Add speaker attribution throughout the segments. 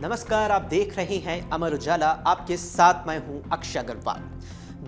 Speaker 1: नमस्कार, आप देख रहे हैं अमर उजाला। आपके साथ मैं हूं अक्षय अग्रवाल।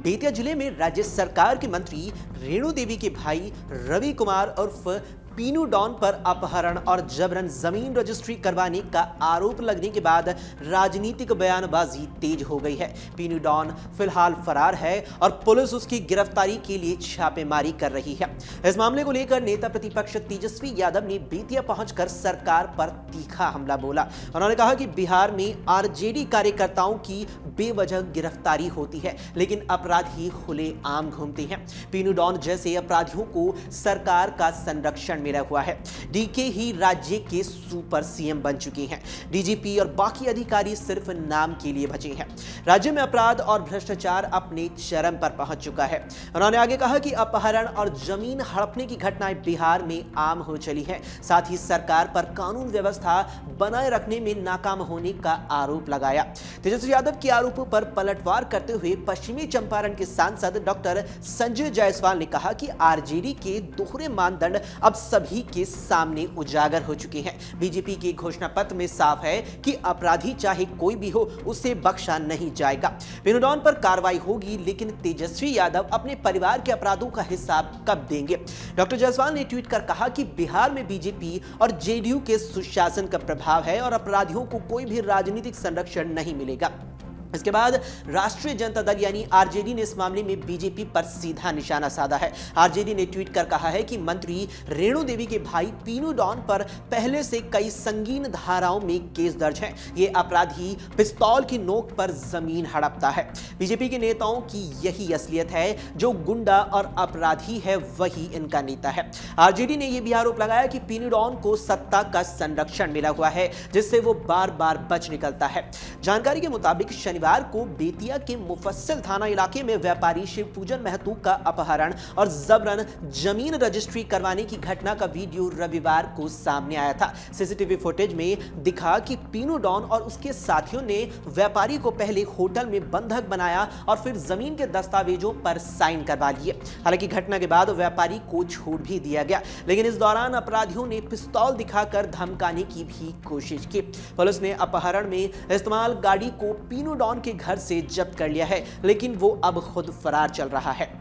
Speaker 1: बेतिया जिले में राज्य सरकार के मंत्री रेणु देवी के भाई रवि कुमार उर्फ पीनू डॉन पर अपहरण और जबरन जमीन रजिस्ट्री करवाने का आरोप लगने के बाद राजनीतिक बयानबाजी तेज हो गई है। पीनू डॉन फिलहाल फरार है और पुलिस उसकी गिरफ्तारी के लिए छापेमारी कर रही है। इस मामले को लेकर नेता प्रतिपक्ष तेजस्वी यादव ने बेतिया पहुंचकर सरकार पर तीखा हमला बोला। उन्होंने कहा कि बिहार में आरजेडी कार्यकर्ताओं की बेवजह गिरफ्तारी होती है, लेकिन अपराधी खुलेआम घूमते हैं। पीनू डॉन जैसे अपराधियों को सरकार का संरक्षण मिला हुआ है। डीके ही राज्य के सुपर सीएम बन चुके हैं। डीजीपी और बाकी अधिकारी सिर्फ नाम के लिए बचे हैं। राज्य में अपराध और भ्रष्टाचार अपने चरम पर पहुंच चुका है। उन्होंने आगे कहा कि अपहरण और जमीन हड़पने की घटनाएं बिहार में आम हो चली है। साथ ही सरकार पर कानून व्यवस्था बनाए रखने में नाकाम होने का आरोप लगाया। तेजस्वी यादव के आरोपों पर पलटवार करते हुए पश्चिमी चंपारण के सांसद डॉक्टर संजय जायसवाल ने कहा कि आरजेडी के दोहरे मानदंड अब सभी के सामने उजागर हो चुके हैं। बीजेपी के घोषणा पत्र में साफ है कि अपराधी चाहे कोई भी हो, उसे बख्शा नहीं जाएगा। पीनू डॉन पर कार्रवाई होगी, लेकिन तेजस्वी यादव अपने परिवार के अपराधों का हिसाब कब देंगे? डॉक्टर जायसवाल ने ट्वीट कर कहा कि बिहार में बीजेपी और जेडीयू के सुशासन का प्रभाव है और अपराधियों को कोई भी राजनीतिक संरक्षण नहीं मिलेगा। इसके बाद राष्ट्रीय जनता दल यानी आरजेडी ने इस मामले में बीजेपी पर सीधा निशाना साधा है। आरजेडी ने ट्वीट कर कहा है कि मंत्री रेणु देवी के भाई पीनू डॉन पर पहले से कई संगीन धाराओं में केस दर्ज है। ये अपराधी पिस्तौल की नोक पर जमीन हड़पता है। बीजेपी के नेताओं की यही असलियत है। जो गुंडा और अपराधी है वही इनका नेता है। आरजेडी ने यह भी आरोप लगाया कि पीनू डॉन को सत्ता का संरक्षण मिला हुआ है, जिससे वो बार बार बच निकलता है। जानकारी के मुताबिक शनिवार को बेतिया के मुफस्सिल थाना इलाके में व्यापारी शिवपूजन महतो का अपहरण और जबरन जमीन रजिस्ट्री करवाने की घटना का वीडियो रविवार को सामने आया था। सीसीटीवी फुटेज में दिखा कि पीनू डॉन और उसके साथियों ने व्यापारी को पहले होटल में बंधक बनाया और फिर जमीन के दस्तावेजों पर साइन करवा लिए। हालांकि घटना के बाद व्यापारी को छोड़ भी दिया गया, लेकिन इस दौरान अपराधियों ने पिस्तौल दिखाकर धमकाने की भी कोशिश की। पुलिस ने अपहरण में इस्तेमाल गाड़ी को पीनू डॉन के घर से जब्त कर लिया है, लेकिन वो अब खुद फरार चल रहा है।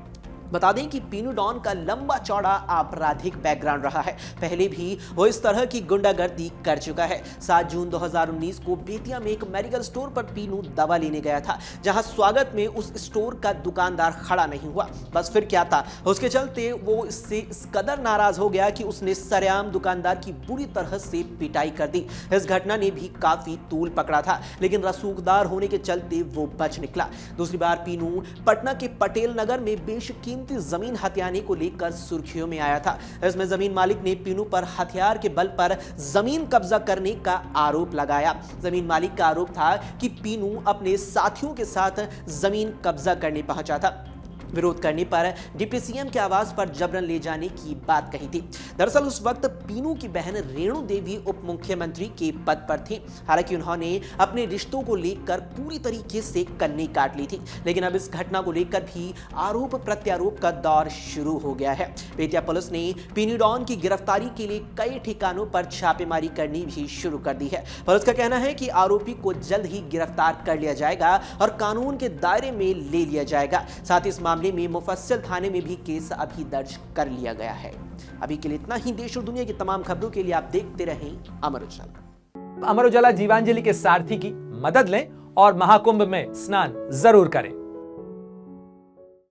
Speaker 1: बता दें कि पीनू डॉन का लंबा चौड़ा आपराधिक बैकग्राउंड रहा है। पहले भी वो इस तरह की गुंडागर्दी कर चुका है। 7 जून 2019 को बेतिया में एक मेडिकल स्टोर पर पीनू दवा लेने गया था, जहां स्वागत में उस स्टोर का दुकानदार खड़ा नहीं हुआ। बस फिर क्या था, उसके चलते वो इससे इस कदर नाराज हो गया कि उसने सरेआम दुकानदार की बुरी तरह से पिटाई कर दी। इस घटना ने भी काफी तूल पकड़ा था, लेकिन रसूखदार होने के चलते वो बच निकला। दूसरी बार पीनू पटना के पटेल नगर में बेशकीमती जमीन हथियाने को लेकर सुर्खियों में आया था। इसमें जमीन मालिक ने पीनू पर हथियार के बल पर जमीन कब्जा करने का आरोप लगाया। जमीन मालिक का आरोप था कि पीनू अपने साथियों के साथ जमीन कब्जा करने पहुंचा था। विरोध करने पर डिप्टी सीएम के आवास पर जबरन ले जाने की बात कही थी। दरअसल उस वक्त पीनू की बहन रेणु देवी उप मुख्यमंत्री के पद पर थी। हालांकि उन्होंने अपने रिश्तों को लेकर पूरी तरीके से कन्नी काट ली थी, लेकिन अब इस घटना को लेकर भी आरोप प्रत्यारोप का दौर शुरू हो गया है। बेतिया पुलिस ने पीनू डॉन की गिरफ्तारी के लिए कई ठिकानों पर छापेमारी करनी भी शुरू कर दी है। पुलिस का कहना है कि आरोपी को जल्द ही गिरफ्तार कर लिया जाएगा और कानून के दायरे में ले लिया जाएगा। साथ ही इस मामले में मुफस्सिल थाने में भी केस अभी दर्ज कर लिया गया है। अभी के लिए इतना ही। देश और दुनिया की तमाम खबरों के लिए आप देखते रहें अमर उजाला।
Speaker 2: अमर उजाला जीवांजलि के सारथी की मदद लें और महाकुंभ में स्नान जरूर करें।